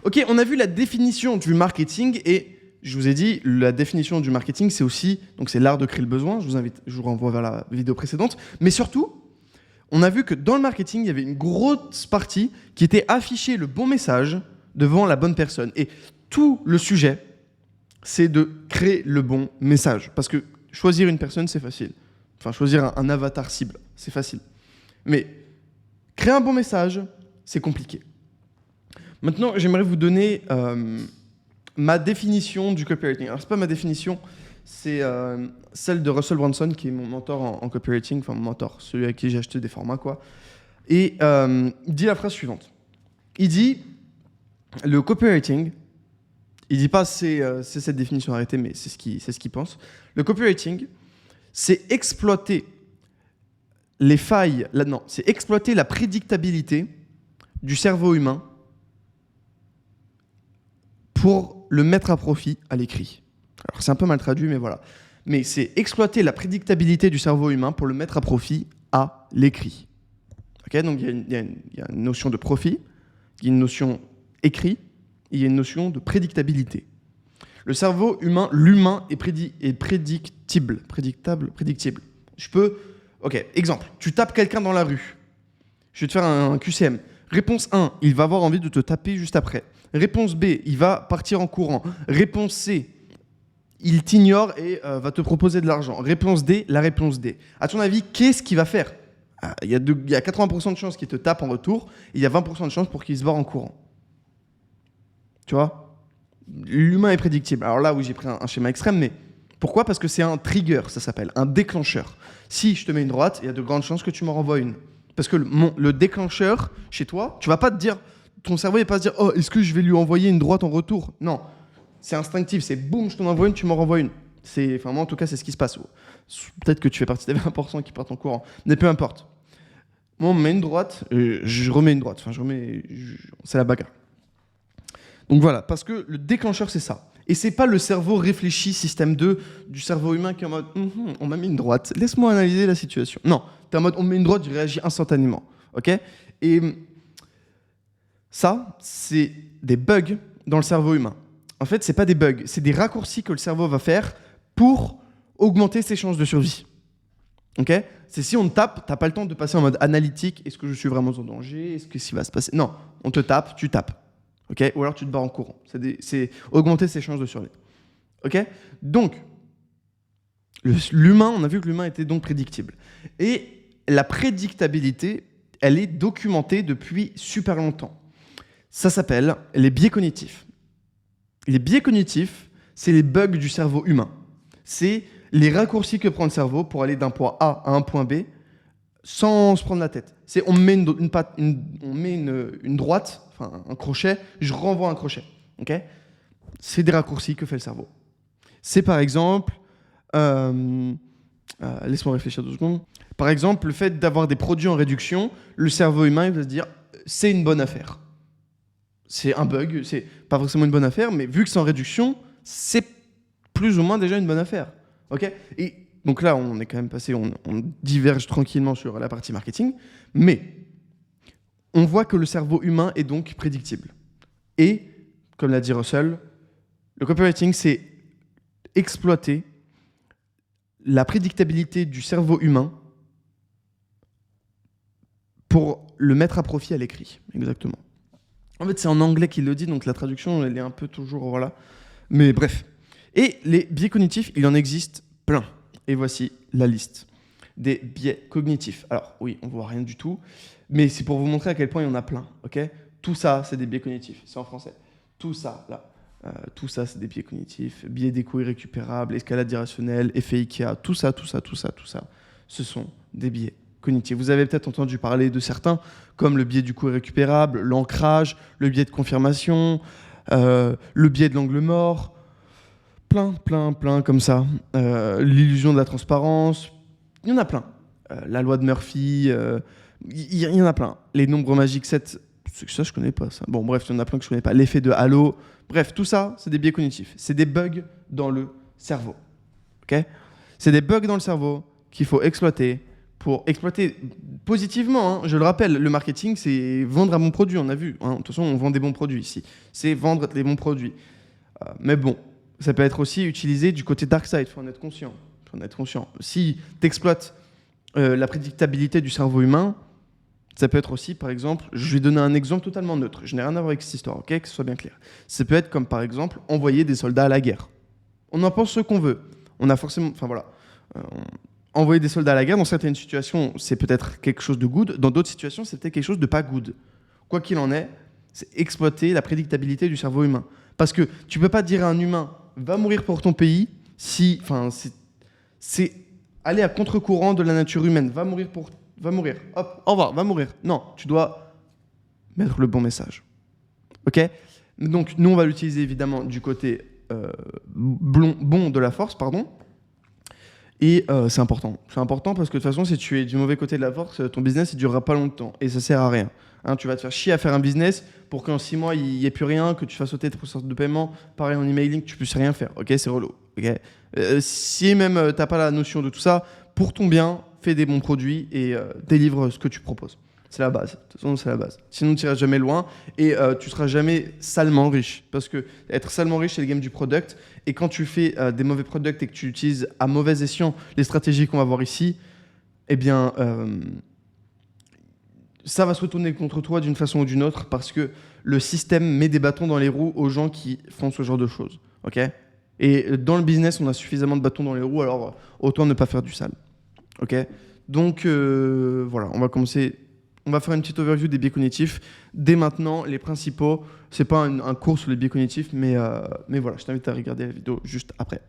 Ok, on a vu la définition du marketing et je vous ai dit, la définition du marketing, c'est aussi, donc c'est l'art de créer le besoin. Je vous renvoie vers la vidéo précédente. Mais surtout, on a vu que dans le marketing, il y avait une grosse partie qui était afficher le bon message devant la bonne personne. Et tout le sujet, c'est de créer le bon message. Parce que choisir une personne, c'est facile. Enfin, choisir un avatar cible, c'est facile. Mais créer un bon message, c'est compliqué. Maintenant, j'aimerais vous donner ma définition du copywriting. Alors, c'est pas ma définition, c'est celle de Russell Brunson, qui est mon mentor en copywriting, enfin mon mentor, celui à qui j'ai acheté des formats, quoi. Et il dit la phrase suivante. Il dit, le copywriting, il dit pas c'est cette définition arrêtée, mais c'est ce qu'il pense. Le copywriting, c'est exploiter les failles, c'est exploiter la prédictabilité du cerveau humain pour le mettre à profit à l'écrit. Alors c'est un peu mal traduit, mais voilà. Mais c'est exploiter la prédictabilité du cerveau humain pour le mettre à profit à l'écrit. Okay, donc il y a une notion de profit, il y a une notion écrit, et il y a une notion de prédictabilité. Le cerveau humain, l'humain est prédictible. Je peux... Ok, exemple. Tu tapes quelqu'un dans la rue. Je vais te faire un QCM. Réponse 1, il va avoir envie de te taper juste après. Réponse B, il va partir en courant. Réponse C, il t'ignore et va te proposer de l'argent. Réponse D, la réponse D. À ton avis, qu'est-ce qu'il va faire ? Il y a 80% de chances qu'il te tape en retour et il y a 20% de chances pour qu'il se barre en courant. Tu vois ? L'humain est prédictible. Alors là, oui, j'ai pris un schéma extrême, mais pourquoi ? Parce que c'est un trigger, ça s'appelle, un déclencheur. Si je te mets une droite, il y a de grandes chances que tu m'en renvoies une. Parce que le déclencheur, chez toi, tu vas pas te dire, ton cerveau va pas se dire, oh, est-ce que je vais lui envoyer une droite en retour ? Non, c'est instinctif, c'est boum, je t'en envoie une, tu m'en renvoies une. Enfin, moi, en tout cas, c'est ce qui se passe. Peut-être que tu fais partie des 20% qui partent en courant, mais peu importe. Moi, on me met une droite, je remets une droite. Enfin, c'est la bagarre. Donc voilà, parce que le déclencheur, c'est ça. Et c'est pas le cerveau réfléchi, système 2, du cerveau humain qui est en mode on m'a mis une droite, laisse-moi analyser la situation. Non, t'es en mode on me met une droite, je réagis instantanément. Ok ? Et ça, c'est des bugs dans le cerveau humain. En fait, c'est pas des bugs, c'est des raccourcis que le cerveau va faire pour augmenter ses chances de survie. Ok ? C'est si on te tape, t'as pas le temps de passer en mode analytique, est-ce que je suis vraiment en danger ? Est-ce que ce qui va se passer ? Non, on te tape, tu tapes. Okay, ou alors tu te barres en courant. C'est augmenter ses chances de survie. Okay, donc, l'humain, on a vu que l'humain était donc prédictible. Et la prédictabilité, elle est documentée depuis super longtemps. Ça s'appelle les biais cognitifs. Les biais cognitifs, c'est les bugs du cerveau humain. C'est les raccourcis que prend le cerveau pour aller d'un point A à un point B sans se prendre la tête. On met une droite, enfin un crochet, je renvoie un crochet. Okay, c'est des raccourcis que fait le cerveau. C'est par exemple, laisse-moi réfléchir 2 secondes. Par exemple, le fait d'avoir des produits en réduction, le cerveau humain il va se dire c'est une bonne affaire. C'est un bug, c'est pas forcément une bonne affaire, mais vu que c'est en réduction, c'est plus ou moins déjà une bonne affaire. Okay, et donc là, on est quand même passé, on diverge tranquillement sur la partie marketing, mais on voit que le cerveau humain est donc prédictible. Et, comme l'a dit Russell, le copywriting, c'est exploiter la prédictabilité du cerveau humain pour le mettre à profit à l'écrit. Exactement. En fait, c'est en anglais qu'il le dit, donc la traduction, elle est un peu toujours... Voilà. Mais bref. Et les biais cognitifs, il en existe plein. Et voici la liste des biais cognitifs. Alors oui, on ne voit rien du tout, mais c'est pour vous montrer à quel point il y en a plein. Okay, tout ça, c'est des biais cognitifs. C'est en français. Tout ça, là. Tout ça, c'est des biais cognitifs. Biais des coûts irrécupérables, escalade irrationnelle, effet Ikea, tout ça. Ce sont des biais cognitifs. Vous avez peut-être entendu parler de certains, comme le biais du coût irrécupérable, l'ancrage, le biais de confirmation, le biais de l'angle mort, plein comme ça. L'illusion de la transparence, il y en a plein. La loi de Murphy, il y en a plein. Les nombres magiques 7, ça je connais pas ça. Bon bref, il y en a plein que je connais pas. L'effet de halo, bref, tout ça, c'est des biais cognitifs. C'est des bugs dans le cerveau. Okay, c'est des bugs dans le cerveau qu'il faut exploiter pour exploiter positivement, hein, je le rappelle, le marketing, c'est vendre un bon produit, on a vu. Hein, de toute façon, on vend des bons produits ici. C'est vendre des bons produits. Mais bon, ça peut être aussi utilisé du côté dark side, il faut en être conscient. Si tu exploites la prédictabilité du cerveau humain, ça peut être aussi, par exemple, je vais donner un exemple totalement neutre. Je n'ai rien à voir avec cette histoire, ok, que ce soit bien clair. Ça peut être comme, par exemple, envoyer des soldats à la guerre. On en pense ce qu'on veut. On a forcément... Enfin voilà. Envoyer des soldats à la guerre, dans certaines situations, c'est peut-être quelque chose de good. Dans d'autres situations, c'est peut-être quelque chose de pas good. Quoi qu'il en est, c'est exploiter la prédictabilité du cerveau humain. Parce que tu peux pas dire à un humain, va mourir pour ton pays, si... Enfin, c'est aller à contre-courant de la nature humaine. Va mourir, hop, au revoir, va mourir. Non, tu dois mettre le bon message. Ok ? Donc, nous, on va l'utiliser évidemment du côté bon de la force, pardon. Et c'est important. C'est important parce que de toute façon, si tu es du mauvais côté de la force, ton business, il ne durera pas longtemps. Et ça ne sert à rien. Hein, tu vas te faire chier à faire un business pour qu'en 6 mois, il n'y ait plus rien, que tu fasses sauter tes processus de paiement. Pareil en emailing, tu ne puisses rien faire. Ok, c'est relou. Okay, si même tu n'as pas la notion de tout ça, pour ton bien, fais des bons produits et délivre ce que tu proposes. C'est la base. De toute façon, c'est la base. Sinon, tu n'iras jamais loin et tu ne seras jamais salement riche. Parce que être salement riche, c'est le game du product. Et quand tu fais des mauvais products et que tu utilises à mauvais escient les stratégies qu'on va voir ici, eh bien, ça va se retourner contre toi d'une façon ou d'une autre parce que le système met des bâtons dans les roues aux gens qui font ce genre de choses. Ok ? Et dans le business, on a suffisamment de bâtons dans les roues, alors autant ne pas faire du sale. Ok ? Donc, voilà, on va commencer... On va faire une petite overview des biais cognitifs. Dès maintenant, les principaux, c'est pas un cours sur les biais cognitifs, mais voilà, je t'invite à regarder la vidéo juste après.